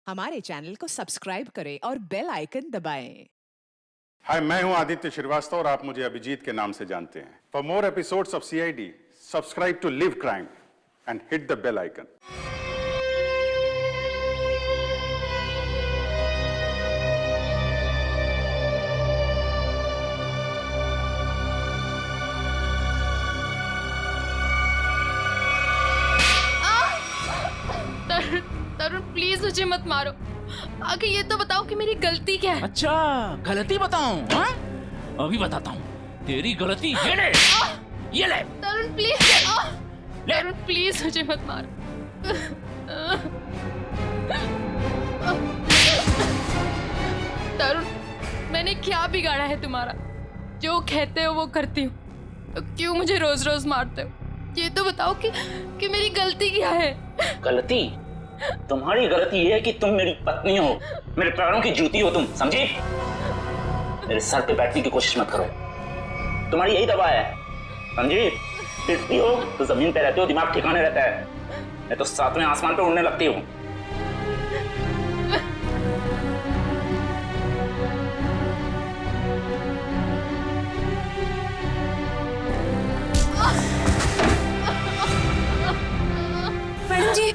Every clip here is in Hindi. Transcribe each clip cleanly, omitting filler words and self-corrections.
हमारे चैनल को सब्सक्राइब करें और बेल आइकन दबाएं। हाय, मैं हूं आदित्य श्रीवास्तव और आप मुझे अभिजीत के नाम से जानते हैं। For more episodes of CID, subscribe to live crime and hit the bell icon. Tarun please मुझे मत मारो। आगे ये तो बताओ कि मेरी गलती क्या है। अच्छा, गलती बताऊं? हाँ? अभी बताता हूँ। तेरी गलती ये ले, ये ले। तरुण प्लीज, तरुण प्लीज मुझे मत मारो। तरुण, मैंने क्या बिगाड़ा है तुम्हारा? जो कहते हो वो करती हूँ, तो क्यों मुझे रोज रोज मारते हो? ये तो बताओ कि मेरी गलती क्या है? गलती? तुम्हारी गलती ये है कि तुम मेरी पत्नी हो, मेरे पैरों की जूती हो तुम, समझी? मेरे सर पे बैठने की कोशिश मत करो, तुम्हारी यही दवा है, समझी? फिरती हो तो जमीन पे रहते हो, दिमाग ठिकाने रहता है, मैं तो सातवें आसमान पे उड़ने लगती हूँ। मैडम जी,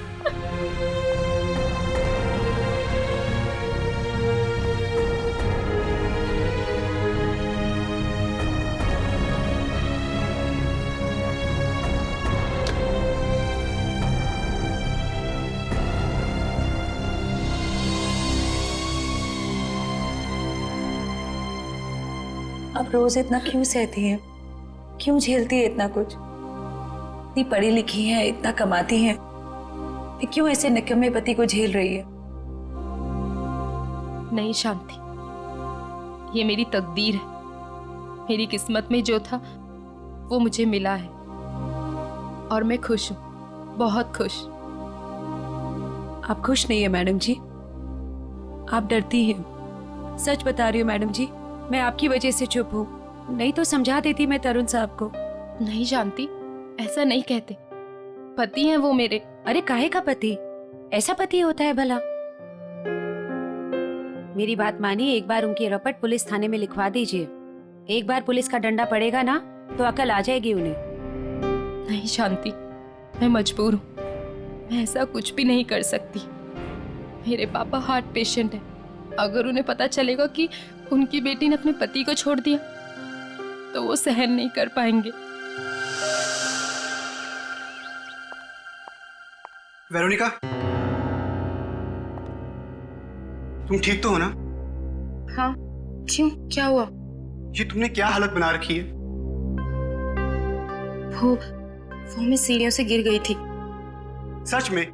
अब रोज इतना क्यों सहती है? क्यों झेलती है इतना कुछ? इतनी पढ़ी लिखी है, इतना कमाती है, फिर क्यों ऐसे निकम्मे पति को झेल रही है? नहीं शांति, ये मेरी तकदीर है। मेरी किस्मत में जो था वो मुझे मिला है और मैं खुश हूँ, बहुत खुश। आप खुश नहीं है मैडम जी, आप डरती हैं। सच बता रही हूँ मैडम जी, मैं आपकी वजह से चुप हूँ, नहीं तो समझा देती मैं तरुण साहब को। नहीं शांति, ऐसा नहीं कहते, पति हैं वो मेरे। अरे काहे का पति? ऐसा पति होता है भला? मेरी बात मानिए, एक बार उनकी रपट पुलिस थाने में लिखवा दीजिए। एक बार पुलिस का डंडा पड़ेगा ना तो अकल आ जाएगी उन्हें। नहीं शांति, मैं मजबूर हूँ, मैं ऐसा कुछ भी नहीं कर सकती। मेरे पापा हार्ट पेशेंट है, अगर उन्हें पता चलेगा कि उनकी बेटी ने अपने पति को छोड़ दिया तो वो सहन नहीं कर पाएंगे। वेरोनिका, तुम ठीक तो हो ना? हाँ, क्यों, क्या हुआ? ये तुमने क्या हालत बना रखी है? वो मैं सीढ़ियों से गिर गई थी। सच में?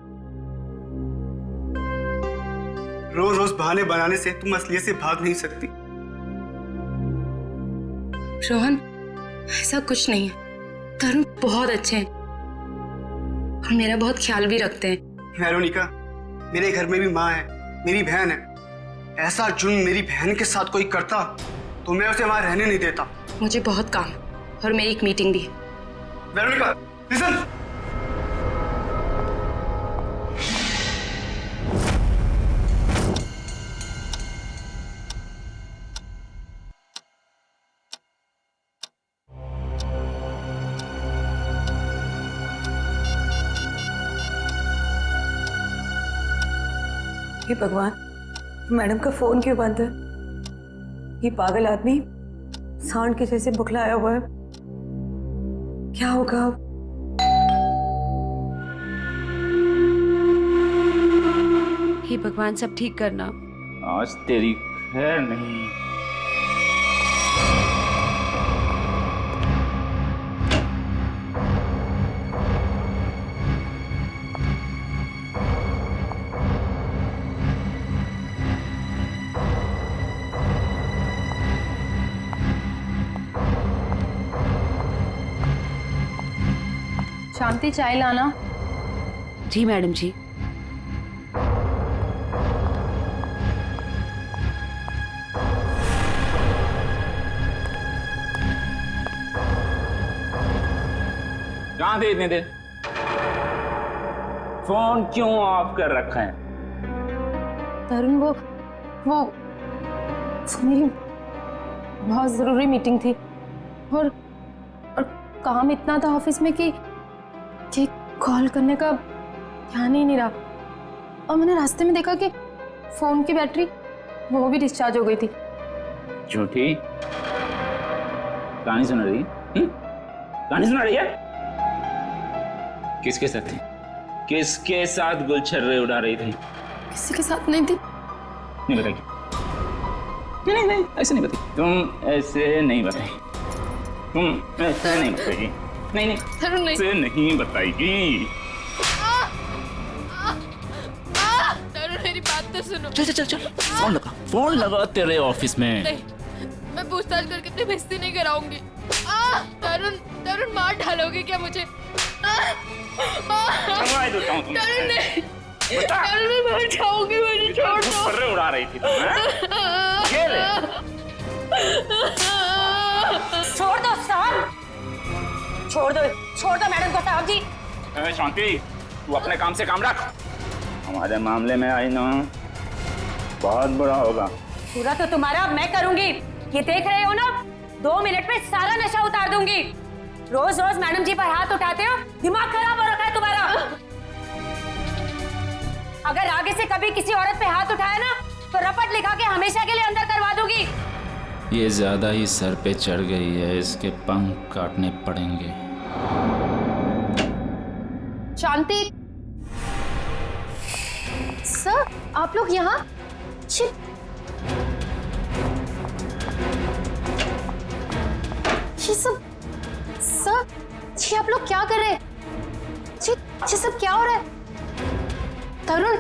रोज रोज बहाने बनाने से तुम असलियत से भाग नहीं सकती। रोहन, ऐसा कुछ नहीं है, तरुण बहुत अच्छे हैं और मेरा बहुत ख्याल भी रखते हैं। वेरोनिका, मेरे घर में भी माँ है, मेरी बहन है। ऐसा जुर्म मेरी बहन के साथ कोई करता तो मैं उसे वहां रहने नहीं देता। मुझे बहुत काम है और मेरी एक मीटिंग भी है। Veronica, listen. हे भगवान, मैडम का फोन क्यों बंद है? ये पागल आदमी सांड के जैसे बुखलाया हुआ है, क्या होगा अब? हे भगवान, सब ठीक करना। आज तेरी खैर नहीं। शांति, चाय लाना। जी मैडम जी। कहाँ थे इतने देर? फोन क्यों ऑफ कर रखा है? तरुण वो मेरी बहुत ज़रूरी मीटिंग थी और काम इतना था ऑफिस में कि कॉल करने का ध्यान ही नहीं रहा। और मैंने रास्ते में देखा कि फ़ोन की बैटरी वो भी डिस्चार्ज हो गई थी। झूठी कहानी सुना रही? कहानी सुना रही है? किसके साथ थी? किसके साथ गुलछर्रे उड़ा रही थी? किसी के साथ नहीं थी। नहीं बताएगी? नहीं ऐसे नहीं बताई। तुम ऐसे नहीं बताई। तुम ऐसे नहीं बताएगी। नहीं तरुण नहीं। ऐसे नहीं बताएगी। तरुण मेरी बात तो सुनो। चल फोन लगा तेरे ऑफिस में। नहीं, मैं पूछताछ करके अपनी बेइज्जती नहीं कराऊंगी। तरुण मार डालोगे क्या मुझे? तरुण नहीं, तरुण मैं मर जाऊंगी, मुझे छोड़ दो। गुलछर्रे उड़ा रही थी तुम, हैं? ये ले। छोड़ दो साहब, छोड़ दो मैडम को साहब जी। शांति, तू अपने काम से काम रख। हमारे मामले में आई ना बहुत बुरा होगा। पूरा तो तुम्हारा मैं करूंगी। ये देख रहे हो ना, 2 मिनट में सारा नशा उतार दूंगी। रोज रोज मैडम जी पर हाथ उठाते हो, दिमाग खराब हो रखा है तुम्हारा। अगर आगे से कभी किसी औरत पे हाथ उठाया ना तो रपट लिखा के हमेशा के लिए अंदर करवा दूंगी। ये ज्यादा ही सर पे चढ़ गई है, इसके पंख काटने पड़ेंगे। शांति सर, आप लोग यहाँ? ये सब सर, ये आप लोग क्या कर रहे हैं? ये सब क्या हो रहा है? तरुण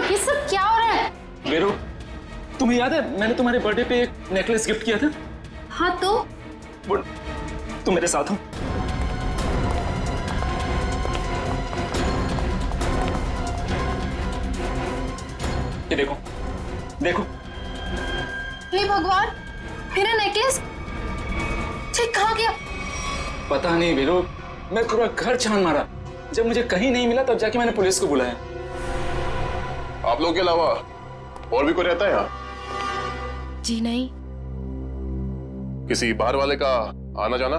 ये सब क्या हो रहा है? वीरू, तुम्हें याद है मैंने तुम्हारे बर्थडे पे एक नेकलेस गिफ्ट किया था? हाँ तो वो तुम मेरे साथ हो। ये देखो देखो। हे भगवान, मेरा नेकलेस कहाँ गया? पता नहीं वीरू, मैं पूरा घर छान मारा। जब मुझे कहीं नहीं मिला तब जाके मैंने पुलिस को बुलाया। आप लोगों के अलावा और भी कोई रहता है यहाँ? जी नहीं। किसी बाहर वाले का आना जाना?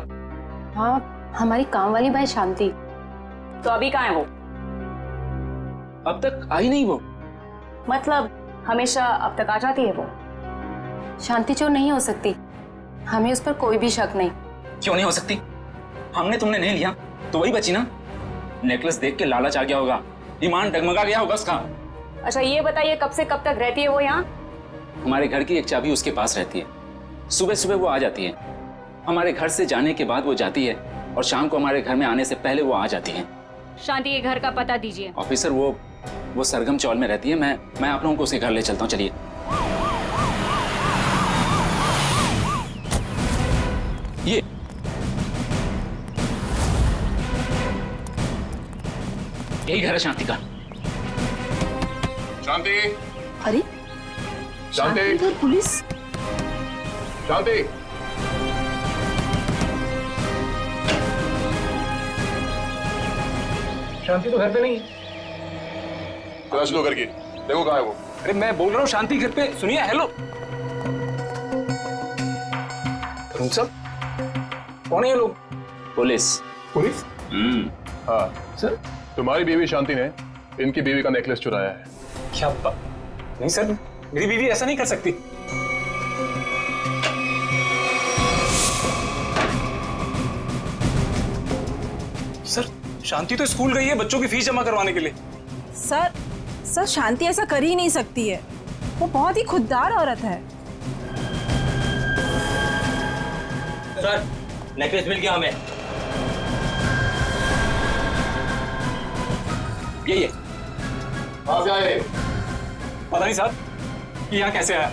हाँ, हमारी काम वाली भाई शांति। तो अभी कहाँ है वो? अब तक आई नहीं वो। मतलब हमेशा अब तक आ जाती है वो? शांति चोर नहीं हो सकती, हमें उस पर कोई भी शक नहीं। क्यों नहीं हो सकती? हमने तुमने नहीं लिया तो वही बची ना। नेकलेस देख के लालच आ गया होगा, ईमान डगमगा गया होगा उसका। अच्छा ये बताइए, कब से कब तक रहती है वो यहाँ? हमारे घर की एक चाबी उसके पास रहती है। सुबह सुबह वो आ जाती है, हमारे घर से जाने के बाद वो जाती है, और शाम को हमारे घर में आने से पहले वो आ जाती है। शांति के घर का पता दीजिए। ऑफिसर वो सरगम चौल में रहती है। मैं आप लोगों को उसके घर ले चलता हूँ, चलिए। यही घर है शांति का। शांति, अरे शांति, इधर पुलिस। शांति, शांति तो घर पे नहीं। तलाश लो करके, देखो कहाँ है वो। अरे मैं बोल रहा हूँ शांति घर पे। सुनिए, हेलो। तरुण साहब, कौन है ये लोग? पुलिस। पुलिस? हाँ सर, तुम्हारी बीवी शांति ने इनकी बीवी का नेकलेस चुराया है। क्या बात? नहीं सर, मेरी बीवी ऐसा नहीं कर सकती। सर, शांति तो स्कूल गई है बच्चों की फीस जमा करवाने के लिए। सर शांति ऐसा कर ही नहीं सकती है, वो बहुत ही खुददार औरत है। सर, नेकलेस मिल गया हमें। ये कहाँ से आए? पता नहीं साहब कि यहाँ कैसे आया।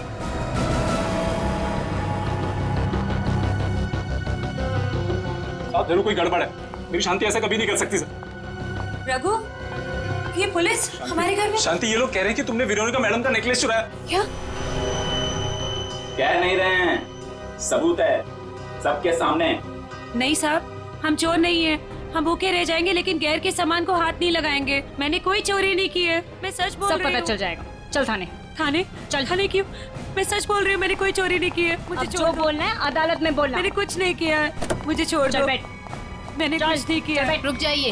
साहब जरूर कोई गड़बड़ है, मेरी शांति ऐसा कभी नहीं कर सकती सर। रघु, ये पुलिस हमारे घर में? शांति, ये लोग कह रहे हैं कि तुमने वेरोनिका मैडम का नेकलेस चुराया। क्या? कह नहीं रहे हैं, सबूत है सबके सामने। नहीं साहब, हम चोर नहीं है, हम भूखे रह जाएंगे लेकिन गैर के सामान को हाथ नहीं लगाएंगे। मैंने कोई चोरी नहीं की है, मैं सच बोल रही हूँ। सब पता चल जाएगा, चल थाने। थाने? चल थाने क्यों? मैं सच बोल रही हूँ, मैंने कोई चोरी नहीं की है। मुझे जो बोलना है अदालत में बोलना। मैंने कुछ नहीं किया है, मुझे छोड़ दो। बैठ। मैंने कुछ नहीं किया। रुक जाइए,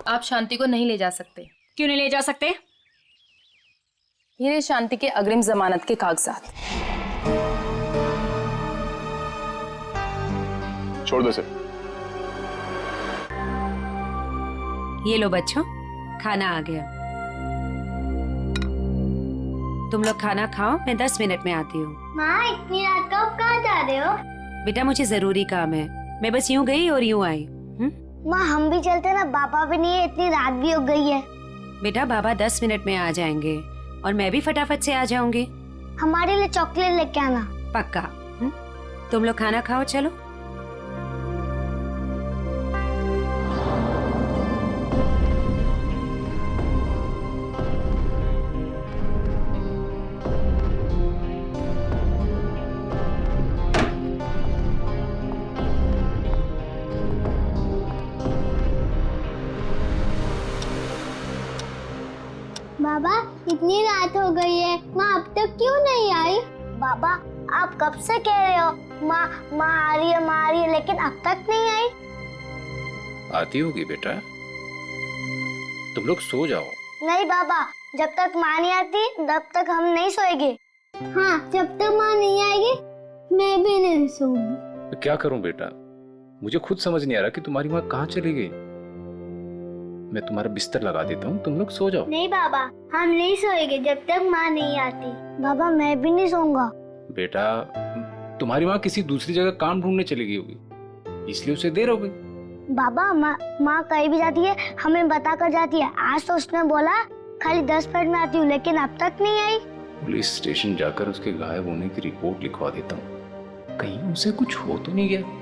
आप शांति को नहीं ले जा सकते। क्यों नहीं ले जा सकते? ये रहे शांति के अग्रिम जमानत के कागजात। छोड़ दो इसे। ये लो बच्चों, खाना आ गया। तुम लोग खाना खाओ, मैं 10 मिनट में आती हूँ। माँ इतनी रात को आप कहाँ जा रहे हो? बेटा मुझे जरूरी काम है, मैं बस यूं गई और यूं आई। माँ हम भी चलते ना, पापा भी नहीं है, इतनी रात भी हो गई है। बेटा बाबा 10 मिनट में आ जाएंगे और मैं भी फटाफट से आ जाऊंगी। हमारे लिए चॉकलेट लेके आना। पक्का। तुम लोग खाना खाओ, चलो। बाबा इतनी रात हो गई है, माँ अब तक क्यों नहीं आई? बाबा आप कब से कह रहे हो माँ माँ आ रही है, लेकिन अब तक नहीं आई। आती होगी बेटा, तुम लोग सो जाओ। नहीं बाबा, जब तक माँ नहीं आती तब तक हम नहीं सोएंगे। हाँ, जब तक माँ नहीं आएगी मैं भी नहीं सोऊंगी। तो क्या करूं बेटा, मुझे खुद समझ नहीं आ रहा कि तुम्हारी माँ कहाँ चली गई। मैं तुम्हारा बिस्तर लगा देता हूँ, तुम लोग सो जाओ। नहीं बाबा, हम नहीं सोएंगे जब तक माँ नहीं आती। बाबा मैं भी नहीं सोऊंगा। बेटा तुम्हारी माँ किसी दूसरी जगह काम ढूंढने चली गई होगी, इसलिए उसे देर हो गई। बाबा माँ कहीं भी जाती है हमें बता कर जाती है। आज तो उसने बोला खाली 10 मिनट में आती हूँ, लेकिन अब तक नहीं आई। पुलिस स्टेशन जाकर उसके गायब होने की रिपोर्ट लिखवा देता हूँ, कहीं उसे कुछ हो तो नहीं गया।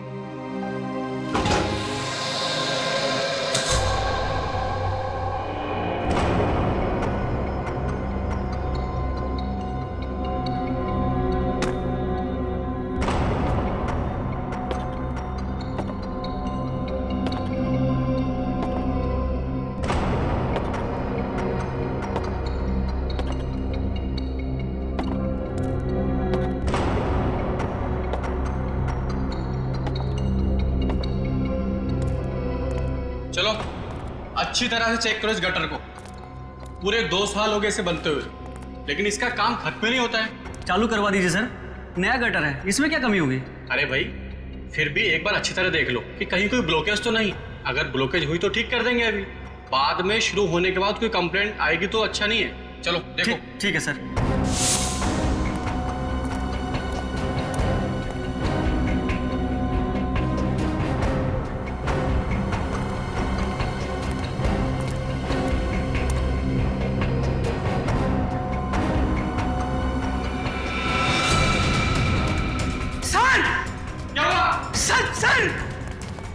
चलो अच्छी तरह से चेक करो इस गटर को। पूरे 2 साल हो गए इसे बनते हुए, लेकिन इसका काम खत्म नहीं होता है। चालू करवा दीजिए सर, नया गटर है, इसमें क्या कमी होगी? अरे भाई फिर भी एक बार अच्छी तरह देख लो कि कहीं कोई ब्लॉकेज तो नहीं। अगर ब्लॉकेज हुई तो ठीक कर देंगे, अभी बाद में शुरू होने के बाद कोई कंप्लेंट आएगी तो अच्छा नहीं है। चलो देखो। ठीक है सर।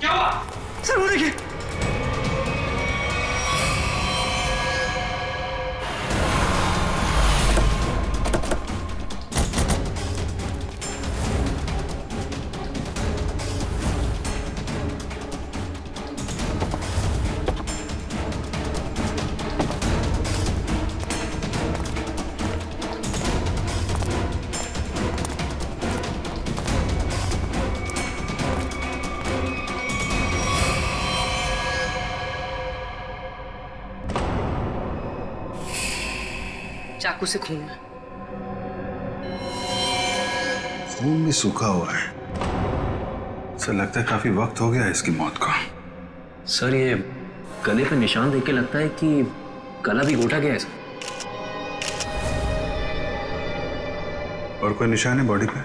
क्या हुआ? सर वो देखिए। चाकू से खून है। खून भी सूखा हुआ है। सर लगता है काफी वक्त हो गया है इसकी मौत को। सर ये गले पे निशान देख के लगता है कि गला भी घोटा गया है सर। और कोई निशान है बॉडी पे?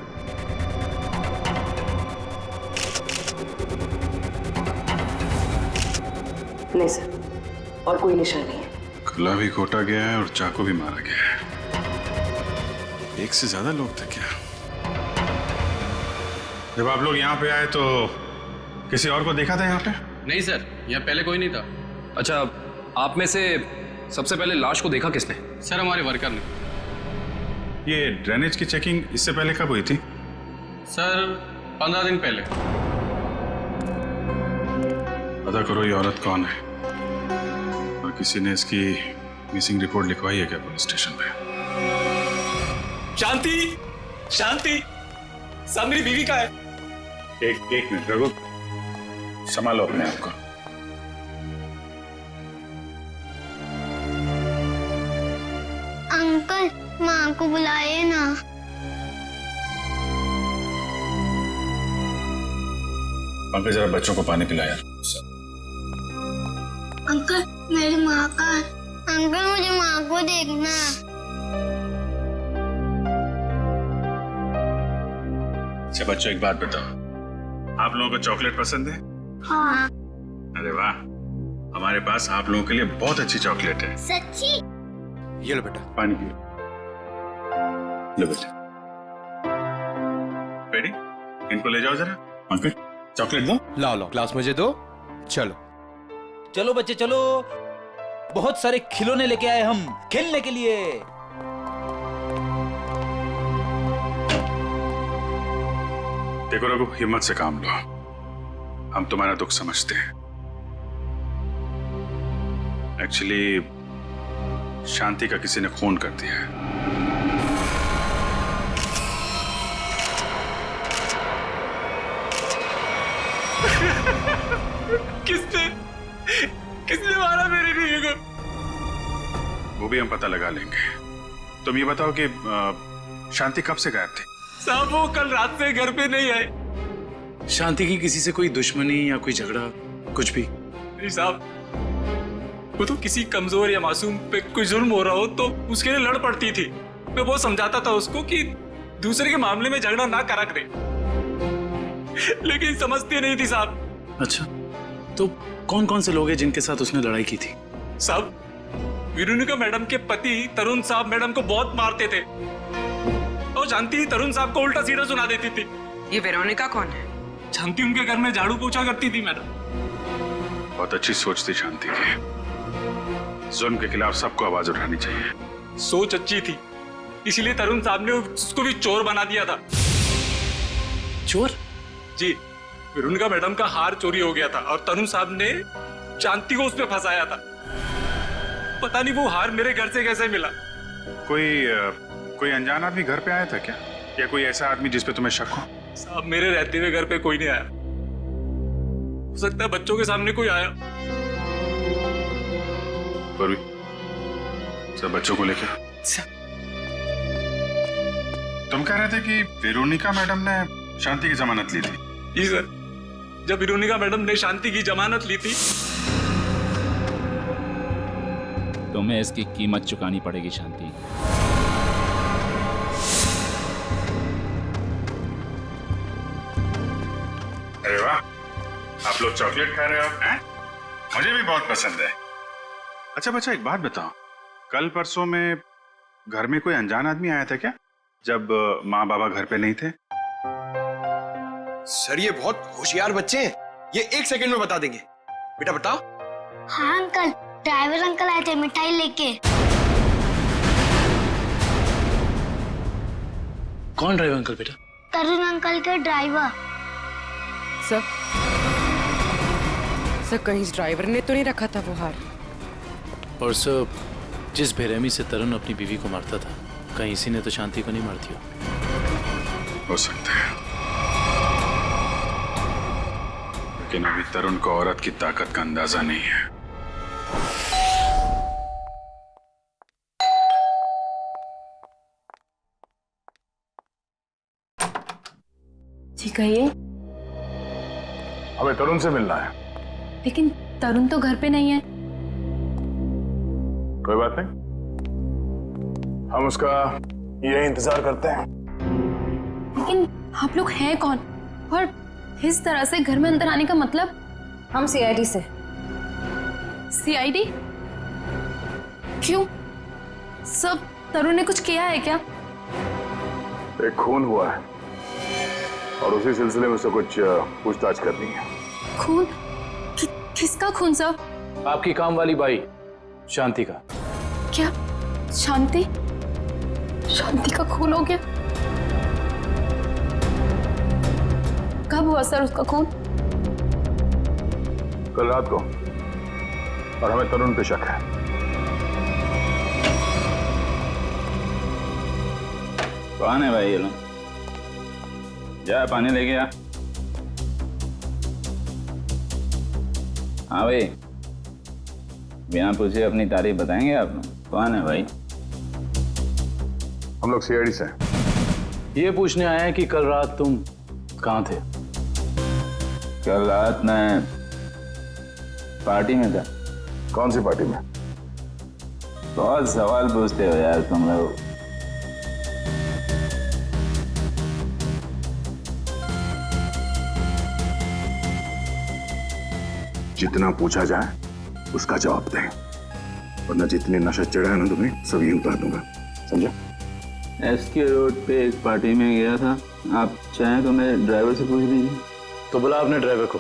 नहीं सर, और कोई निशान नहीं है। गला भी घोटा गया है और चाकू भी मारा गया है। एक से ज्यादा लोग थे क्या? जब आप लोग यहाँ पे आए तो किसी और को देखा था यहाँ पे? नहीं सर, यहाँ पहले कोई नहीं था। अच्छा, आप में से सबसे पहले लाश को देखा किसने? सर हमारे वर्कर ने। ये ड्रेनेज की चेकिंग इससे पहले कब हुई थी? सर 15 दिन पहले। पता करो ये औरत कौन है और किसी ने इसकी मिसिंग रिपोर्ट लिखवाई है क्या पुलिस स्टेशन पे? शांति, शांति, सब मेरी बीवी का है। एक मिनट रघु, संभालो अपने आप को। अंकल माँ को बुलाइए ना। पंकज जरा बच्चों को पानी पिलाया। अंकल मेरी माँ का, अंकल मुझे माँ को देखना। अच्छा बच्चों एक बात बताओ, आप लोगों को चॉकलेट पसंद है? हाँ। अरे वाह, हमारे पास आप लोगों के लिए बहुत अच्छी चॉकलेट है। सच्ची? ये लो बेटा पानी पियो। लो बेटा, रेडी? इनको ले जाओ जरा। पंकज चॉकलेट दो। लाओ ग्लास मुझे दो। चलो चलो बच्चे चलो, बहुत सारे खिलौने लेके आए हम खेलने के लिए। देखो रघु, हिम्मत से काम लो, हम तुम्हारा दुख समझते हैं। एक्चुअली शांति का किसी ने खून कर दिया है। किसने मारा मेरी बीवी को? वो भी हम पता लगा लेंगे। तुम ये बताओ कि शांति कब से गायब थी? साहब वो कल रात से घर पे नहीं आए। शांति की किसी से कोई दुश्मनी या कोई झगड़ा कुछ भी? नहीं साहब, वो तो किसी कमजोर या मासूम पे कोई जुल्म हो रहा हो तो उसके लिए लड़ पड़ती थी। मैं बहुत समझाता था उसको कि दूसरे के मामले में झगड़ा ना करा करे, लेकिन समझती नहीं थी साहब। अच्छा, तो कौन कौन से लोग हैं जिनके साथ उसने लड़ाई की थी? साहब, वेरोनिका मैडम के पति तरुण साहब मैडम को बहुत मारते थे और शांति तरुण साहब को उल्टा सीधा सुना देती थी। ये वेरोनिका कौन है? शांति उनके घर में झाड़ू पोछा करती थी मैडम। बहुत अच्छी सोच थी शांति की। जुल्म के खिलाफ सबको आवाज उठानी चाहिए। सोच अच्छी थी, इसीलिए तरुण साहब ने उसको भी चोर बना दिया था। चोर? जी, वेरोनिका मैडम का हार चोरी हो गया था और तरुण साहब ने शांति को उसमें फंसाया था। पता नहीं वो हार मेरे घर से कैसे मिला। कोई अनजान आदमी घर पे आया था क्या, या कोई ऐसा आदमी जिस पे तुम्हें शक हो? साहब मेरे रहते हुए घर पे कोई नहीं आया। हो सकता है बच्चों के सामने कोई आया। सब बच्चों को लेकर तुम कह रहे थे कि वेरोनिका मैडम ने शांति की जमानत ली थी? जी सर, जब वेरोनिका मैडम ने शांति की जमानत ली थी। तुम्हें इसकी कीमत चुकानी पड़ेगी शांति। अरे वाह, आप लोग चॉकलेट खा रहे हो हैं? मुझे भी बहुत पसंद है। अच्छा बच्चा एक बात बताओ, कल परसों में घर में कोई अनजान आदमी आया था क्या, जब माँ बाबा घर पे नहीं थे? सर ये बहुत होशियार बच्चे हैं, ये 1 सेकंड में बता देंगे। बेटा बताओ। हाँ अंकल, ड्राइवर अंकल आए थे मिठाई लेके। कौन ड्राइवर अंकल बेटा? तरुण अंकल के ड्राइवर। सर कहीं इस ड्राइवर ने तो नहीं रखा था वो हार? और सर, जिस बेरहमी से तरुण अपनी बीवी को मारता था, कहीं इसी ने तो शांति को नहीं मार दिया? हो सकता है, लेकिन अभी तरुण को औरत की ताकत का अंदाजा नहीं है। जी कहिए। हमें तरुण से मिलना है। लेकिन तरुण तो घर पे नहीं है। कोई बात नहीं, हम उसका यही इंतजार करते हैं। लेकिन आप लोग हैं कौन और इस तरह से घर में अंदर आने का मतलब? हम सीआईडी से। सीआईडी? क्यों? सब तरुण ने कुछ किया है क्या? एक खून हुआ है और उसी सिलसिले में उससे कुछ पूछताछ करनी है। खून? किसका खून सर? आपकी काम वाली बाई शांति का। क्या शांति? शांति का खून हो गया? कब हुआ सर उसका खून? कल रात को, और हमें तरुण पे शक है। कौन है भाई ये लोग? जा पानी लेके आ। हाँ भाई, बिना पूछे अपनी तारीफ बताएंगे आप लोग? कौन है भाई? हम लोग सीआईडी से हैं। ये पूछने आए हैं कि कल रात तुम कहाँ थे? कल रात मैं पार्टी में था। कौन सी पार्टी में? बहुत सवाल पूछते हो यार तुम लोग। जितना पूछा जाए उसका जवाब दें, वरना जितने नशा चढ़ा है ना तुम्हें सब यही उतार दूंगा, समझा? एसके रोड पे एक पार्टी में गया था। आप चाहें तो मेरे ड्राइवर से पूछ लीजिए। तो बुला अपने ड्राइवर को।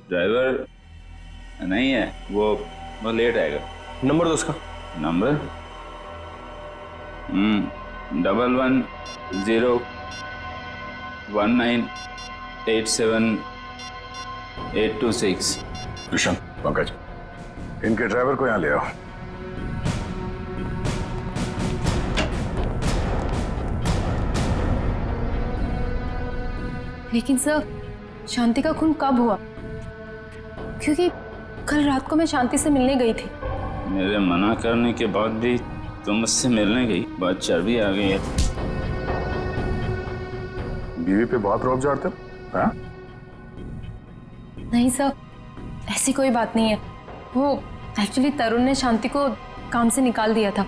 ड्राइवर नहीं है, वो लेट आएगा। नंबर दो उसका। नंबर 1110198786। कृष्ण, पंकज, इनके ड्राइवर को यहाँ ले आओ। लेकिन सर, शांति का खून कब हुआ? क्योंकि कल रात को मैं शांति से मिलने गई थी। मेरे मना करने के बाद भी तुम मुझसे मिलने गई? बहुत चर्बी आ गई है। बीवी पे बहुत रौब झाड़ते हो, हाँ? नहीं सर, ऐसी कोई बात नहीं है। वो एक्चुअली तरुण ने शांति को काम से निकाल दिया था,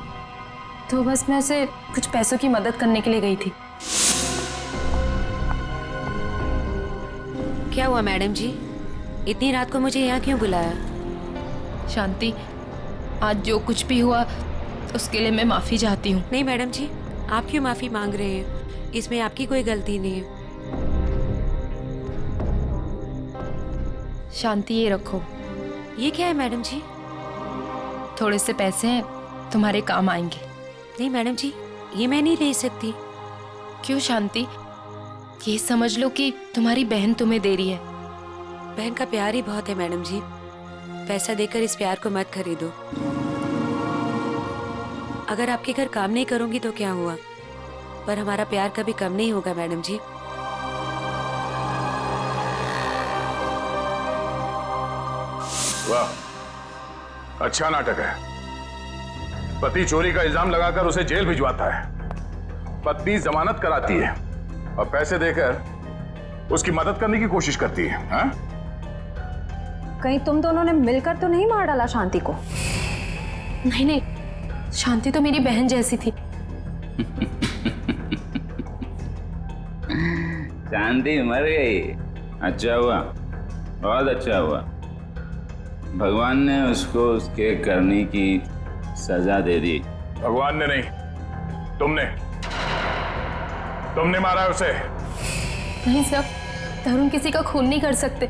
तो बस मैं उसे कुछ पैसों की मदद करने के लिए गई थी। क्या हुआ मैडम जी, इतनी रात को मुझे यहाँ क्यों बुलाया? शांति, आज जो कुछ भी हुआ उसके लिए मैं माफी चाहती हूँ। नहीं मैडम जी, आप क्यों माफी मांग रहे हैं? इसमें आपकी कोई गलती नहीं है। शांति, ये रखो। ये क्या है मैडम जी? थोड़े से पैसे हैं, तुम्हारे काम आएंगे। नहीं मैडम जी, ये मैं नहीं ले सकती। क्यों शांति? ये समझ लो कि तुम्हारी बहन तुम्हें दे रही है। बहन का प्यार ही बहुत है मैडम जी, पैसा देकर इस प्यार को मत खरीदो। अगर आपके घर काम नहीं करूंगी तो क्या हुआ, पर हमारा प्यार कभी कम नहीं होगा मैडम जी। वाह, अच्छा नाटक है। पति चोरी का इल्जाम लगाकर उसे जेल भिजवाता है, पत्नी जमानत कराती है और पैसे देकर उसकी मदद करने की कोशिश करती है। हाँ? कहीं तुम दोनों ने मिलकर तो नहीं मार डाला शांति को? नहीं नहीं, शांति तो मेरी बहन जैसी थी। शांति मर गई, अच्छा हुआ, बहुत अच्छा हुआ। भगवान ने उसको उसके करने की सजा दे दी। भगवान ने नहीं, तुमने मारा है उसे। नहीं सर, तरुण किसी का खून नहीं कर सकते।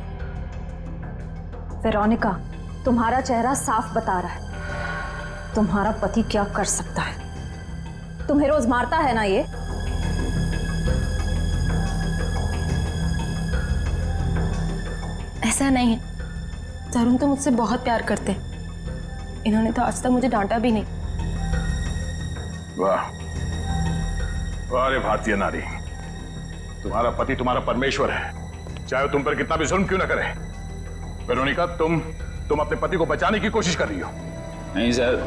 वेरोनिका, तुम्हारा चेहरा साफ बता रहा है तुम्हारा पति क्या कर सकता है। तुम्हें रोज मारता है ना ये? ऐसा नहीं है, तरुण तो मुझसे बहुत प्यार करते हैं। इन्होंने तो आज तक मुझे डांटा भी नहीं। वाह वाह रे भारतीय नारी, तुम्हारा पति तुम्हारा परमेश्वर है, चाहे तुम पर कितना भी जुल्म क्यों न करे। वेरोनिका, तुम अपने पति को बचाने की कोशिश कर रही हो। नहीं सर,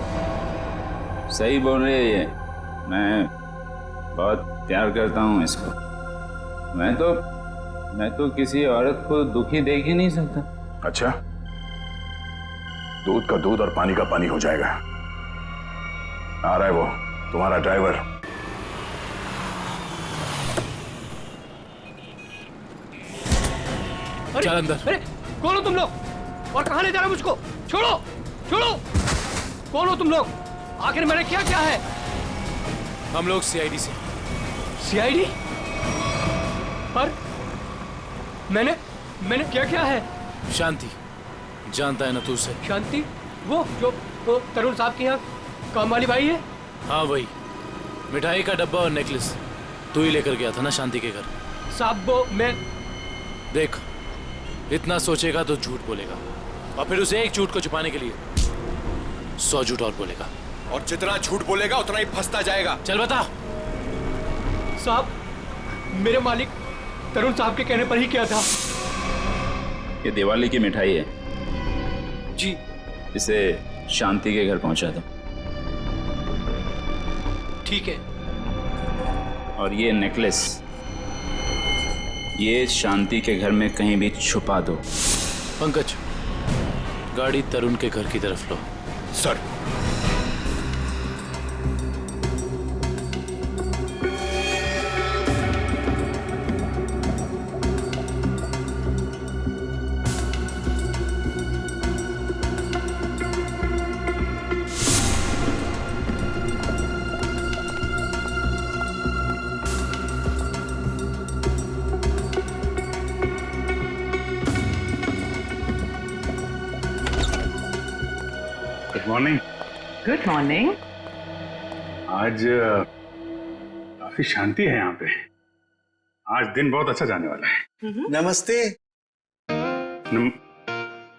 सही बोल रही है ये। मैं बहुत प्यार करता हूँ इसको। मैं तो किसी औरत को दुखी देख ही नहीं सकता। अच्छा, दूध का दूध और पानी का पानी हो जाएगा। आ रहा है वो तुम्हारा ड्राइवर। चल अंदर। अरे कौन हो तुम लोग और कहां ले जा रहे हो मुझको? छोड़ो छोड़ो, कौन हो तुम लोग? आखिर मैंने क्या क्या है? हम लोग सीआईडी से। सीआईडी? पर मैंने क्या क्या है? शांति, जानता है ना तू उसे? शांति? वो जो वो तरुण साहब के यहाँ काम वाली भाई है? हाँ वही, मिठाई का डब्बा और नेकलेस तू ही लेकर गया था ना शांति के घर। साहब वो मैं देख, इतना सोचेगा तो झूठ बोलेगा, और फिर उसे एक झूठ को छुपाने के लिए 100 झूठ और बोलेगा, और जितना झूठ बोलेगा उतना ही फंसता जाएगा। चल बता। साहब, मेरे मालिक तरुण साहब के कहने पर ही किया था। ये दिवाली की मिठाई है जी। इसे शांति के घर पहुंचा दो। ठीक है। और ये नेकलेस ये शांति के घर में कहीं भी छुपा दो। पंकज, गाड़ी तरुण के घर की तरफ लो। सर। मॉर्निंग। Good morning. आज काफी शांति है यहाँ पे। आज दिन बहुत अच्छा जाने वाला है। नमस्ते।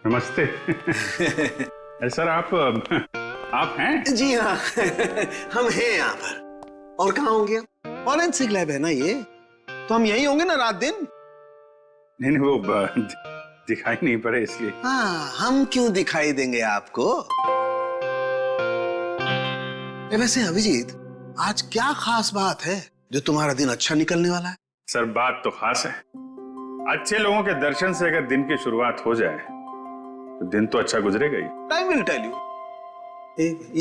नमस्ते। अरे सर, आप हैं? जी हाँ। हम हैं यहाँ पर। और कहाँ होंगे? फॉरेंसिक लैब है ना ये, तो हम यही होंगे ना रात दिन। नहीं, वो दिखाई नहीं पड़े इसलिए। हाँ, हम क्यों दिखाई देंगे आपको? वैसे अभिजीत, आज क्या खास बात है जो तुम्हारा दिन अच्छा निकलने वाला है? सर, बात तो खास है। अच्छे लोगों के दर्शन से अगर दिन की शुरुआत हो जाए तो दिन तो अच्छा गुजरेगा ही। Time will tell you.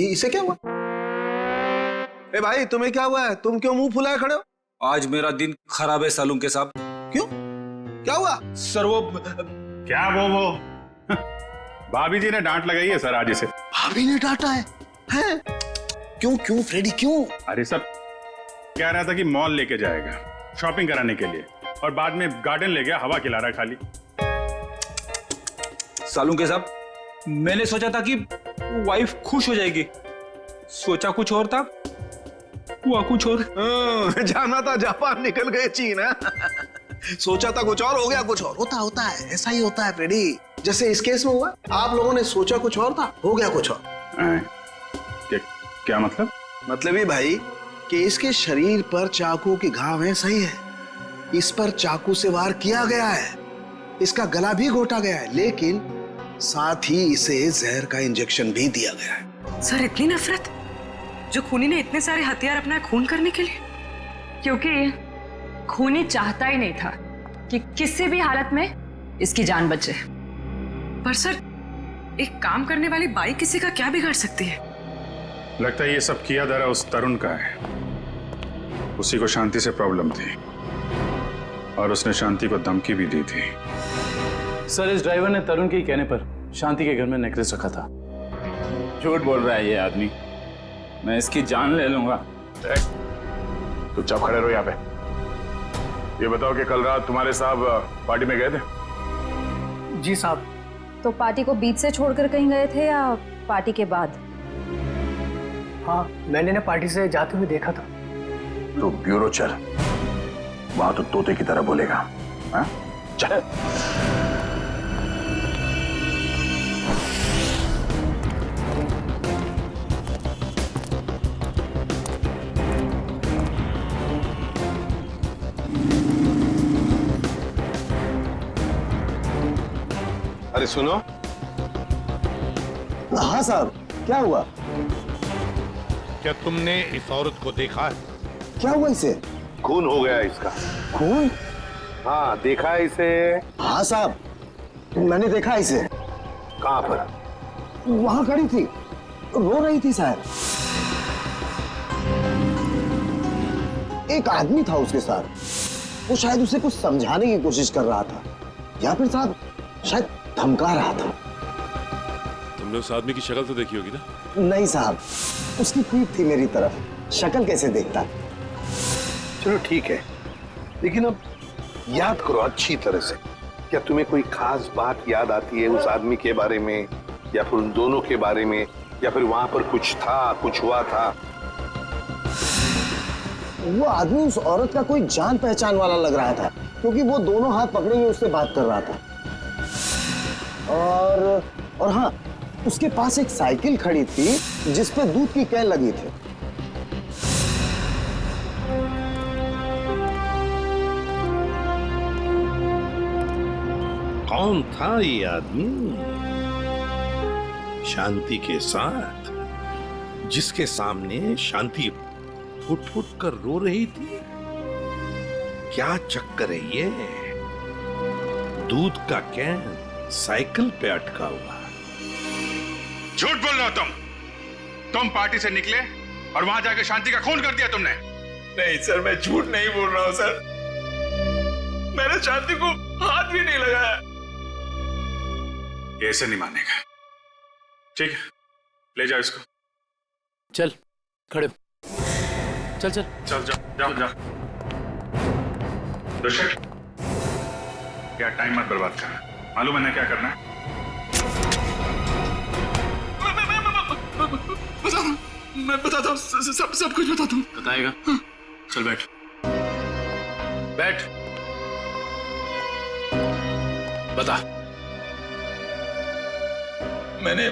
इसे क्या हुआ? ए भाई, तुम्हें क्या हुआ है? तुम क्यों मुंह फुलाए खड़े हो? आज मेरा दिन खराब है सालून के साहब। क्यों? क्या हुआ? सर वो क्या वो भाभी जी ने डांट लगाई है सर आज इसे। भाभी ने डांटा है? हैं? क्यों फ्रेडी क्यों? अरे सब कह रहा था कि मॉल लेके जाएगा शॉपिंग कराने के लिए, और बाद में गार्डन ले गया, हवा खिला रहा खाली। सालून के साहब, मैंने सोचा था कि वाइफ खुश हो जाएगी, सोचा कुछ और था, हुआ कुछ और। जाना था जापान, निकल गए चीन। सोचा था कुछ और, हो गया कुछ और। होता है, ऐसा ही होता है फ्रेडी। जैसे इस केस में हुआ, आप लोगों ने सोचा कुछ और था, हो गया कुछ और। क्या मतलब? मतलब ये भाई कि इसके शरीर पर चाकू के घाव हैं, सही है। इस पर चाकू से वार किया गया है, इसका गला भी घोटा गया है, लेकिन साथ ही इसे जहर का इंजेक्शन भी दिया गया है। सर, इतनी नफरत जो खूनी ने इतने सारे हथियार अपना खून करने के लिए? क्योंकि खूनी चाहता ही नहीं था कि किसी भी हालत में इसकी जान बचे। पर सर, एक काम करने वाली बाई किसी का क्या बिगाड़ सकती है? लगता है ये सब किया धरा उस तरुण का है। उसी को शांति से प्रॉब्लम थी और उसने शांति को धमकी भी दी थी। सर, इस ड्राइवर ने तरुण के कहने पर शांति के घर में नेकलेस रखा था। झूठ बोल रहा है ये आदमी, मैं इसकी जान ले लूंगा। चुपचाप खड़े रहो यहाँ पे। ये बताओ कि कल रात तुम्हारे साहब पार्टी में गए थे? जी साहब। तो पार्टी को बीच से छोड़कर कहीं गए थे या पार्टी के बाद? हाँ, मैंने ना पार्टी से जाते हुए देखा था। तो ब्यूरो चल, वहां तो तोते की तरह बोलेगा। हाँ? चल। अरे सुनो। हाँ साहब, क्या हुआ? क्या तुमने इस औरत को देखा है? क्या हुआ इसे? खून हो गया इसका। खून? हाँ, देखा है इसे? हाँ साहब, मैंने देखा इसे। कहाँ पर? वहां खड़ी थी, रो रही थी शायद। एक आदमी था उसके साथ, वो शायद उसे कुछ समझाने की कोशिश कर रहा था, या फिर साहब शायद धमका रहा था। तुमने उस आदमी की शक्ल तो देखी होगी ना? नहीं साहब, उसकी पीठ थी मेरी तरफ, शक्ल कैसे देखता? चलो ठीक है, लेकिन अब याद करो अच्छी तरह से। क्या तुम्हें कोई खास बात याद आती है उस आदमी के बारे में, या फिर उन दोनों के बारे में, या फिर वहां पर कुछ था, कुछ हुआ था? वो आदमी उस औरत का कोई जान पहचान वाला लग रहा था, क्योंकि वो दोनों हाथ पकड़े हुए उससे बात कर रहा था। और हाँ, उसके पास एक साइकिल खड़ी थी जिस पे दूध की कैन लगी थी। कौन था ये आदमी शांति के साथ, जिसके सामने शांति फुट फुट कर रो रही थी? क्या चक्कर है ये? दूध का कैन साइकिल पे अटका हुआ। झूठ बोल रहे हो तुम पार्टी से निकले और वहां जाके शांति का खून कर दिया तुमने। नहीं सर, मैं झूठ नहीं बोल रहा हूं सर। मैंने शांति को हाथ भी नहीं लगाया। ये ऐसे नहीं मानेगा। ठीक है, ले जाओ इसको। चल खड़े हो। चल चल चल जाओ जाओ। दर्शक, क्या टाइम मत बर्बाद करना, मालूम है ना क्या करना है? मैं बताता हूँ, सब कुछ बताता हूँ। बताएगा? चल बैठ बैठ, बता। मैंने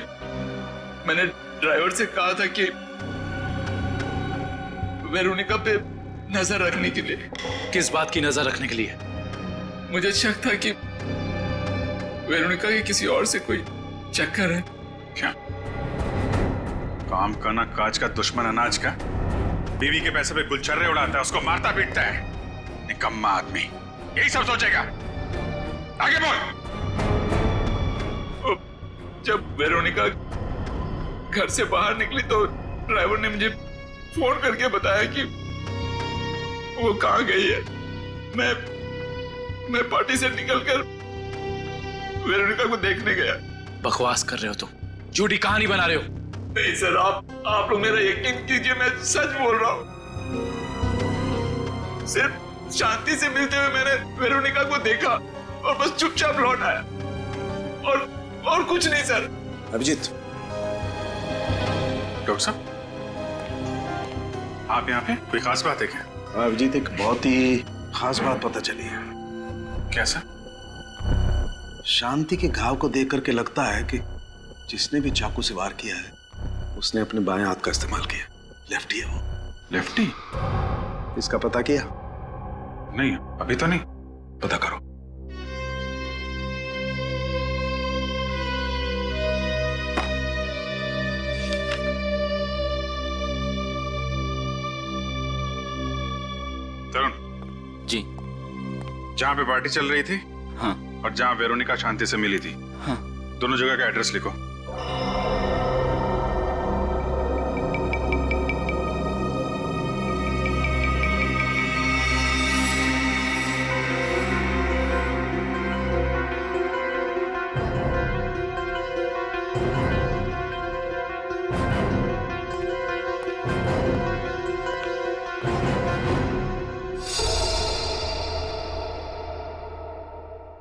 ड्राइवर से कहा था कि वेरोनिका पे नजर रखने के लिए। किस बात की नजर रखने के लिए? मुझे शक था कि वेरोनिका के किसी और से कोई चक्कर है। क्या काम का ना काज का दुश्मन अनाज का, बीवी के पैसे पे गुलछर्रे उड़ाता है, उसको मारता पीटता है। निकम्मा आदमी यही सब सोचेगा। आगे बोल। जब वेरोनिका घर से बाहर निकली तो ड्राइवर ने मुझे फोन करके बताया कि वो कहाँ गई है। मैं पार्टी से निकलकर वेरोनिका को देखने गया। बकवास कर रहे हो तुम, झूठी कहानी बना रहे हो। नहीं सर, आप लोग मेरा यकीन कीजिए, मैं सच बोल रहा हूँ। सिर्फ शांति से मिलते हुए मैंने वेरोनिका को देखा और बस चुपचाप लौट आया, और कुछ नहीं सर। अभिजीत, डॉक्टर साहब, आप यहाँ पे कोई खास बात है क्या? अभिजीत, एक बहुत ही खास बात पता चली है। क्या सर? शांति के घाव को देख करके लगता है कि जिसने भी चाकू से वार किया है उसने अपने बाएं हाथ का इस्तेमाल किया। लेफ्टी है वो। लेफ्टी? इसका पता किया? नहीं, अभी तो नहीं। पता करो। तरुण जी, जहां पे पार्टी चल रही थी, हाँ, और जहां वेरोनिका शांति से मिली थी, हाँ, दोनों जगह का एड्रेस लिखो।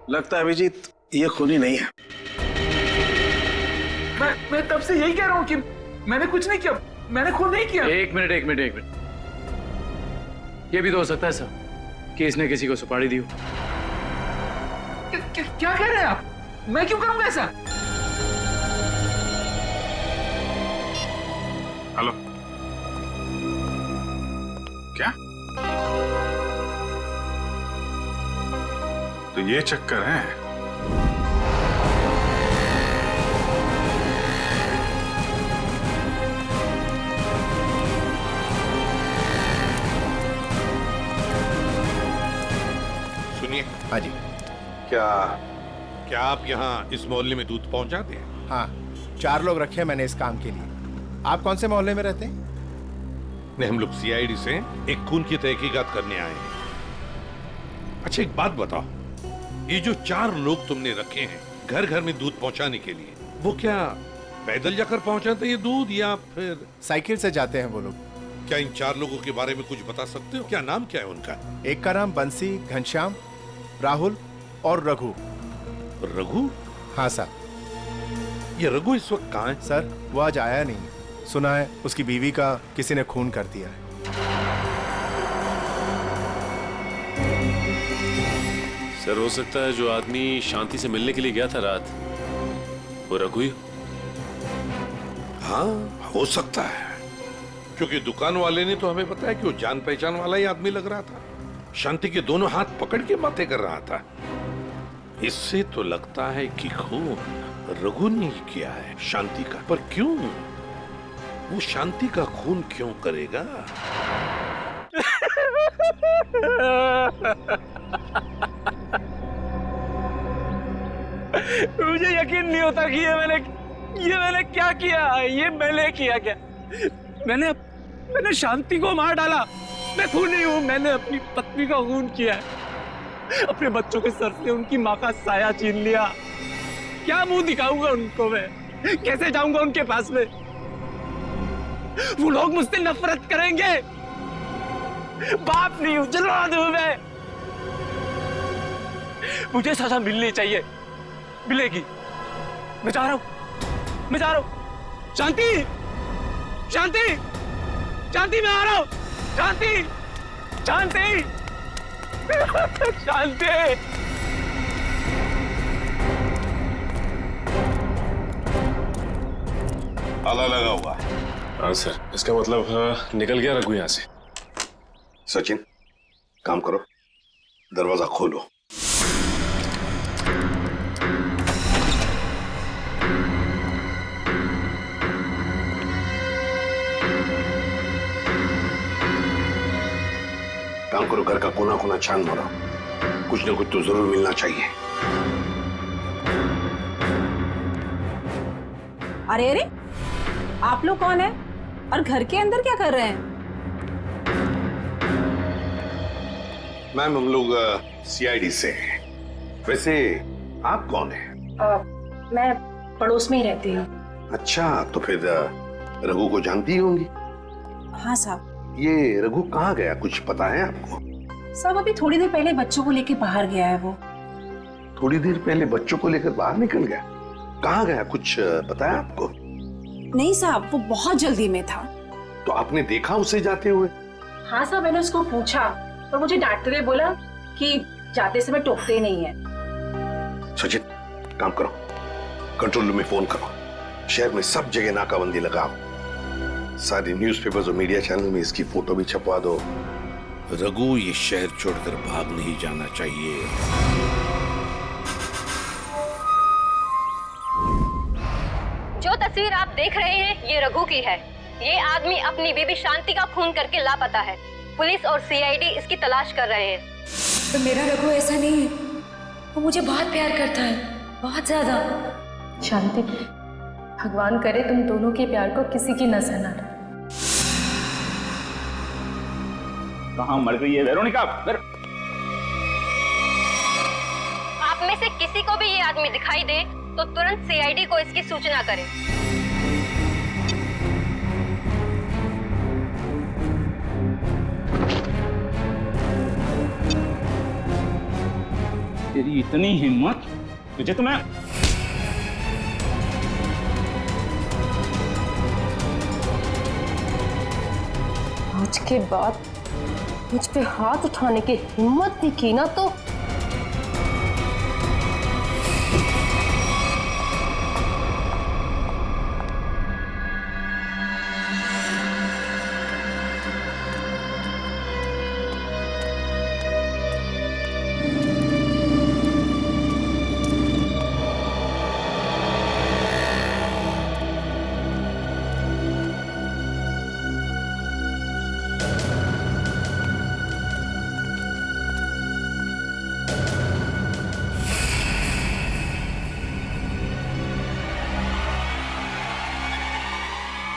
लगता है अभिजीत ये खूनी नहीं है। मैं तब से यही कह रहा हूँ कि मैंने कुछ नहीं किया, मैंने खून नहीं किया। एक मिनट। ये भी तो हो सकता है सर कि इसने किसी को सुपारी दी हो। क्या कह रहे हैं आप? मैं क्यों करूंगा ऐसा? हेलो, क्या? तो ये चक्कर है। सुनिए। हाँ जी। क्या आप यहाँ इस मोहल्ले में दूध पहुंचाते हैं? हाँ, 4 लोग रखे हैं मैंने इस काम के लिए। आप कौन से मोहल्ले में रहते हैं? नहीं, हम लोग सीआईडी से एक खून की तहकीकात करने आए हैं। अच्छा, एक बात बताओ, ये जो 4 लोग तुमने रखे हैं घर घर में दूध पहुंचाने के लिए, वो क्या पैदल जाकर पहुंचाते हैं दूध या फिर साइकिल से जाते हैं वो लोग? क्या इन 4 लोगों के बारे में कुछ बता सकते हो? क्या नाम क्या है उनका? एक का नाम बंसी, घनश्याम, राहुल और रघु। रघु? हाँ साहब। ये रघु इस वक्त कहाँ है? सर, वो आज आया नहीं। सुना है उसकी बीवी का किसी ने खून कर दिया है। सर, हो सकता है जो आदमी शांति से मिलने के लिए गया था रात, वो रघु ही? हाँ, हो सकता है, क्योंकि दुकान वाले ने तो हमें बताया कि वो जान पहचान वाला ही आदमी लग रहा था। शांति के दोनों हाथ पकड़ के बातें कर रहा था। इससे तो लगता है कि खून रघु ने ही किया है शांति का। पर क्यों? वो शांति का खून क्यों करेगा? मुझे यकीन नहीं होता कि ये मैंने क्या किया। ये मैंने किया क्या? मैंने शांति को मार डाला। मैं खूनी हूं। मैंने अपनी पत्नी का खून किया है। अपने बच्चों के सर से उनकी माँ का साया छीन लिया। क्या मुंह दिखाऊंगा उनको मैं? कैसे जाऊंगा उनके पास में? वो लोग मुझसे नफरत करेंगे। बाप नहीं हूं, जलवा दूं मैं। मुझे सजा मिलनी चाहिए, मिलेगी। मैं जा रहा हूं। शांति, शांति, शांति, मैं आ रहा हूं। शांति, शांति, शांति। ताला लगा हुआ है। हाँ सर, इसका मतलब निकल गया रघु यहाँ से। सचिन, काम करो, दरवाजा खोलो। काम करो, घर का कोना कोना छान मारो। कुछ न कुछ तो जरूर मिलना चाहिए। अरे अरे, आप लोग कौन है और घर के अंदर क्या कर रहे हैं? मैम, हम लोग सीआईडी से हैं। वैसे आप कौन हैं? मैं पड़ोस में ही रहती हूँ। अच्छा, तो फिर रघु को जानती होंगी। हाँ साहब। ये रघु कहाँ गया, कुछ पता है आपको? साहब, अभी थोड़ी देर पहले बच्चों को लेके बाहर गया है वो। थोड़ी देर पहले बच्चों को लेकर बाहर निकल गया? कहाँ गया, कुछ पता है आपको? नहीं साहब, वो बहुत जल्दी में था। तो आपने देखा उसे जाते हुए? हाँ साहब, मैंने उसको पूछा और मुझे डांटते हुए बोला कि जाते समय टोकते नहीं है। सचिन, काम करो, कंट्रोल रूम में फोन करो। शहर में सब जगह नाकाबंदी लगाओ। सारे न्यूज़पेपर्स और मीडिया चैनल में इसकी फोटो भी छपवा दो। रघु ये शहर छोड़कर भाग नहीं जाना चाहिए। जो तस्वीर आप देख रहे हैं ये रघु की है। ये आदमी अपनी बीबी शांति का खून करके लापता है। पुलिस और सीआईडी इसकी तलाश कर रहे हैं। तो मेरा रघु ऐसा नहीं है, वो मुझे बहुत प्यार करता है, बहुत ज्यादा। शांति, भगवान करे तुम दोनों के प्यार को किसी की नजर न लगे। कहाँ मर गई है वेरोनिका? आप में से किसी को भी ये आदमी दिखाई दे तो तुरंत सीआईडी को इसकी सूचना करें। तेरी इतनी हिम्मत, तुझे तो मैं आज के बाद मुझ पे हाथ उठाने की हिम्मत भी की ना तो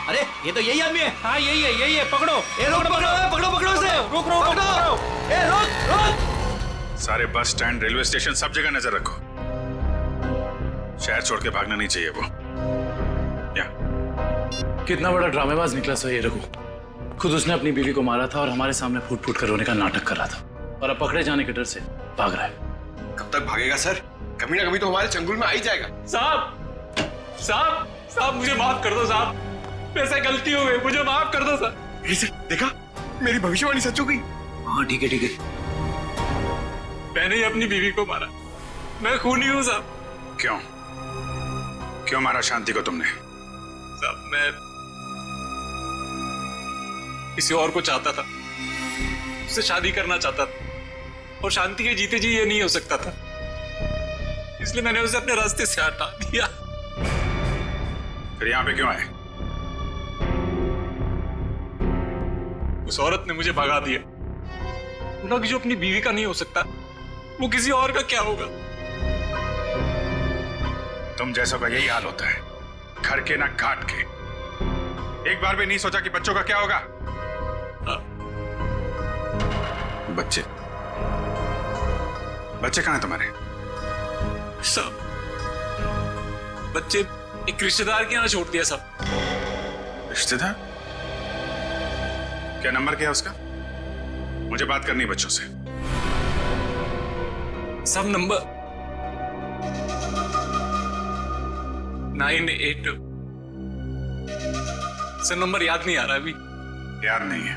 अरे ये तो यही आदमी है। हाँ यही है। पकड़ो, पकड़ो इसे। रुक, ए रुक। सारे बस स्टैंड, रेलवे स्टेशन, सब जगह नजर रखो। शहर छोड़ के भागना नहीं चाहिए वो। कितना बड़ा ड्रामेबाज निकला सर ये रघु। खुद उसने अपनी बीवी को मारा था और हमारे सामने फूट फूट कर रोने का नाटक कर रहा था, और अब पकड़े जाने के डर से भाग रहा है। कब तक भागेगा सर? कभी ना कभी तो हमारे चंगुल में आ ही जाएगा। साहब मुझे माफ कर दो साहब। ऐसे गलती हो गई, मुझे माफ कर दो सर। देखा, मेरी भविष्यवाणी सच हो गई। हाँ ठीक है। मैंने ही अपनी बीवी को मारा। मैं खूनी हूँ साहब। क्यों? क्यों मारा शांति को तुमने? साहब मैं किसी और को चाहता था, उससे शादी करना चाहता था और शांति के जीते जी ये नहीं हो सकता था, इसलिए मैंने उसे अपने रास्ते से हटा दिया। फिर यहाँ पे क्यों आए? उस औरत ने मुझे भगा दिया। बोला कि जो अपनी बीवी का नहीं हो सकता वो किसी और का क्या होगा। तुम जैसों का यही हाल होता है, घर के ना घाट के। एक बार भी नहीं सोचा कि बच्चों का क्या होगा? बच्चे बच्चे कहाँ हैं तुम्हारे? सब बच्चे एक रिश्तेदार के यहाँ छोड़ दिया। सब रिश्तेदार? क्या नंबर क्या है उसका? मुझे बात करनी है बच्चों से। सब नंबर 98। सर नंबर याद नहीं आ रहा अभी। याद नहीं है?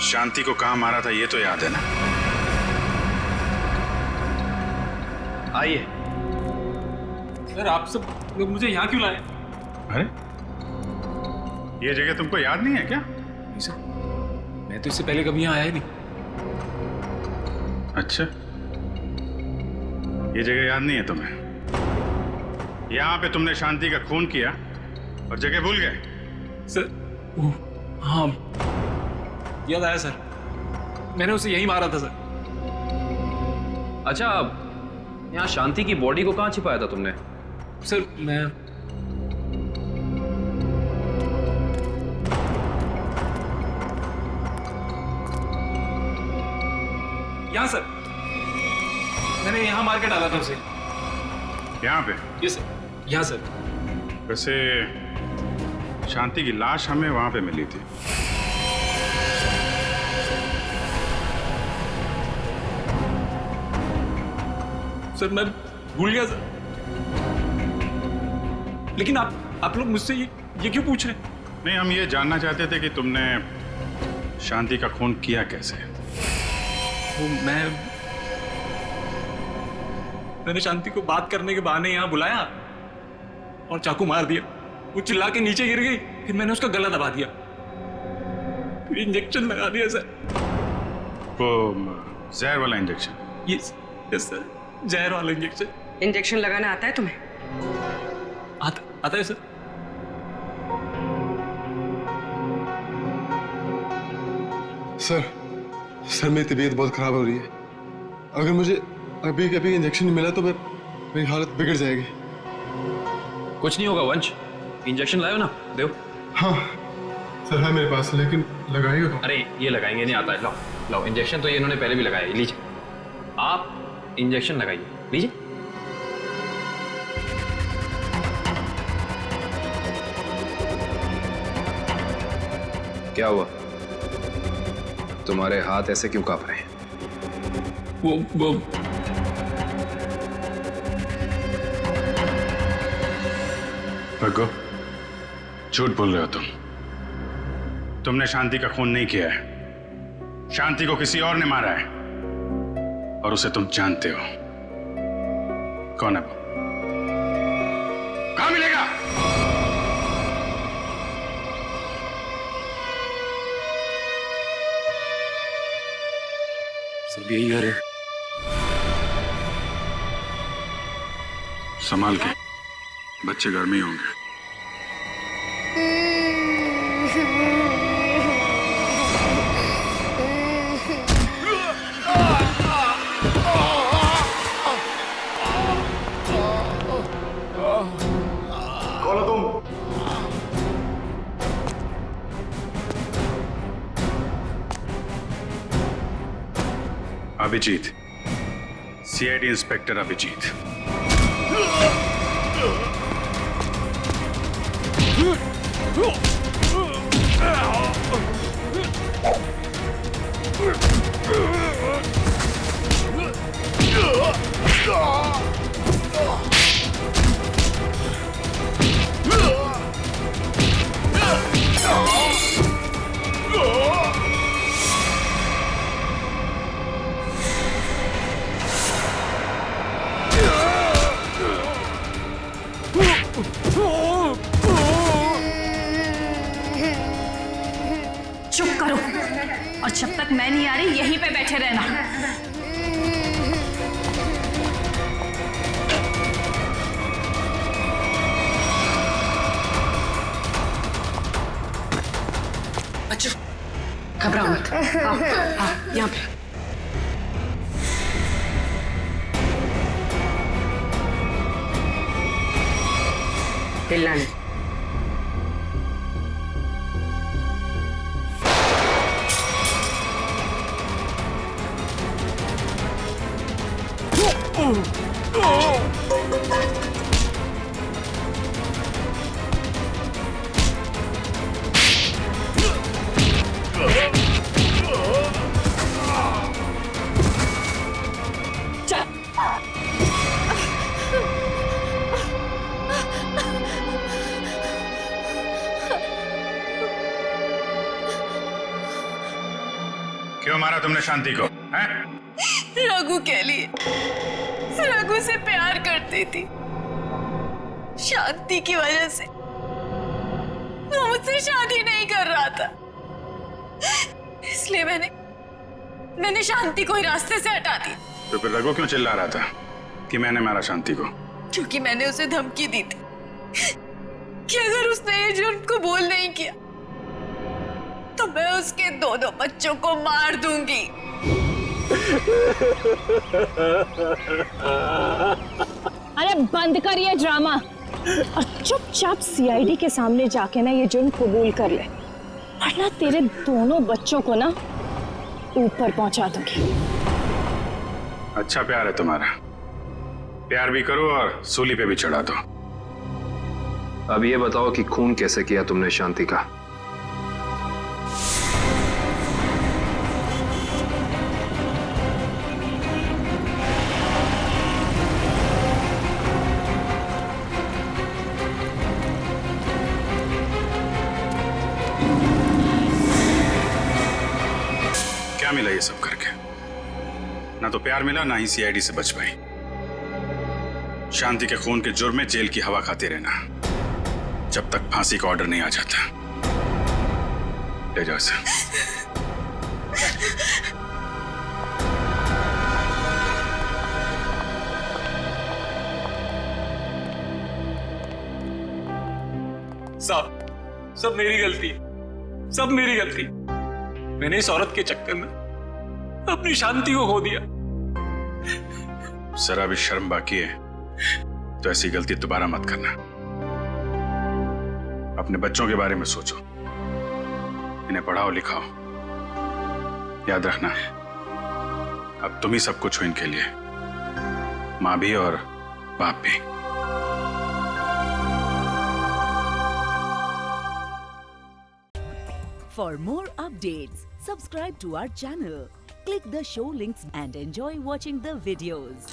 शांति को कहां मारा था ये तो याद है ना? आइए। सर आप सब लोग मुझे यहाँ क्यों लाए? अरे ये जगह तुमको याद नहीं है क्या? नहीं सर, मैं तो इससे पहले कभी यहाँ आया ही नहीं। अच्छा, ये जगह याद नहीं है तुम्हें? यहाँ पे तुमने शांति का खून किया और जगह भूल गए? सर हाँ याद आया सर, मैंने उसे यही मारा था सर। अच्छा, यहाँ शांति की बॉडी को कहाँ छिपाया था तुमने? सर मैं यहाँ सर, मैंने यहाँ मार के डाला था उसे। यहाँ पे? ये सर, यहाँ सर। वैसे शांति की लाश हमें वहां पे मिली थी। सर मैं भूल गया सर, लेकिन आप लोग मुझसे ये क्यों पूछ रहे हैं? नहीं, हम ये जानना चाहते थे कि तुमने शांति का खून किया कैसे? वो मैंने शांति को बात करने के बहाने यहाँ बुलाया और चाकू मार दिया। वो चिल्ला के नीचे गिर गई, फिर मैंने उसका गला दबा दिया, फिर इंजेक्शन लगा दिया सर। वो जहर वाला इंजेक्शन? यस सर, जहर वाला इंजेक्शन। इंजेक्शन लगाना आता है तुम्हें? आता है सर। सर मेरी तबीयत बहुत खराब हो रही है। अगर मुझे अभी कभी इंजेक्शन नहीं मिला तो मेरी हालत बिगड़ जाएगी। कुछ नहीं होगा वंश, इंजेक्शन लाओ ना, दो। हाँ सर है मेरे पास, लेकिन लगाएगा कौन? अरे ये लगाएंगे नहीं आता है। लाओ लाओ, इंजेक्शन तो ये इन्होंने पहले भी लगाया है, लीजिए आप इंजेक्शन लगाइए, लीजिए। क्या हुआ? तुम्हारे हाथ ऐसे क्यों कांप रहे हैं? वो भगो, झूठ बोल रहे हो तुम। तुमने शांति का खून नहीं किया है, शांति को किसी और ने मारा है और उसे तुम जानते हो। कौन है वो? कहां मिलेगा? सब यही घर है। संभाल के, बच्चे घर में ही होंगे। कौन हो तुम? Abhijeet, CID inspector Abhijeet. चुप करो, और जब तक मैं नहीं आ रही यहीं पे बैठे रहना। बच्चों घबराओ मत, आओ यहाँ पे। हिलना नहीं। क्यों मारा तुमने शांति को? हैं? रघु के लिए, रघु से प्यार करती थी, शांति की वजह से वो मुझसे शादी नहीं कर रहा था, इसलिए मैंने शांति को ही रास्ते से हटा दी। तो फिर रघु क्यों चिल्ला रहा था कि मैंने मारा शांति को? क्योंकि मैंने उसे धमकी दी थी कि अगर उसने ये जुर्म को बोल नहीं किया तो मैं उसके दोनों बच्चों को मार दूंगी। अरे बंद कर ये ड्रामा और चुपचाप सीआईडी के सामने जाके ना ये जुर्म कबूल कर ले, वरना तेरे दोनों बच्चों को ना ऊपर पहुंचा दूंगी। अच्छा प्यार है तुम्हारा, प्यार भी करो और सूली पे भी चढ़ा दो। अब ये बताओ कि खून कैसे किया तुमने शांति का? क्या मिला ये सब करके? ना तो प्यार मिला, ना ही सीआईडी से बच पाई। शांति के खून के जुर्म में जेल की हवा खाते रहना जब तक फांसी का ऑर्डर नहीं आ जाता। ले जाओ इसे। सब मेरी गलती, सब मेरी गलती। मैंने इस औरत के चक्कर में अपनी शांति को खो दिया। जरा भी शर्म बाकी है तो ऐसी गलती दोबारा मत करना। अपने बच्चों के बारे में सोचो, इन्हें पढ़ाओ लिखाओ। याद रखना अब तुम ही सब कुछ हो इनके लिए, माँ भी और बाप भी। For more updates, subscribe to our channel, click the show links and enjoy watching the videos.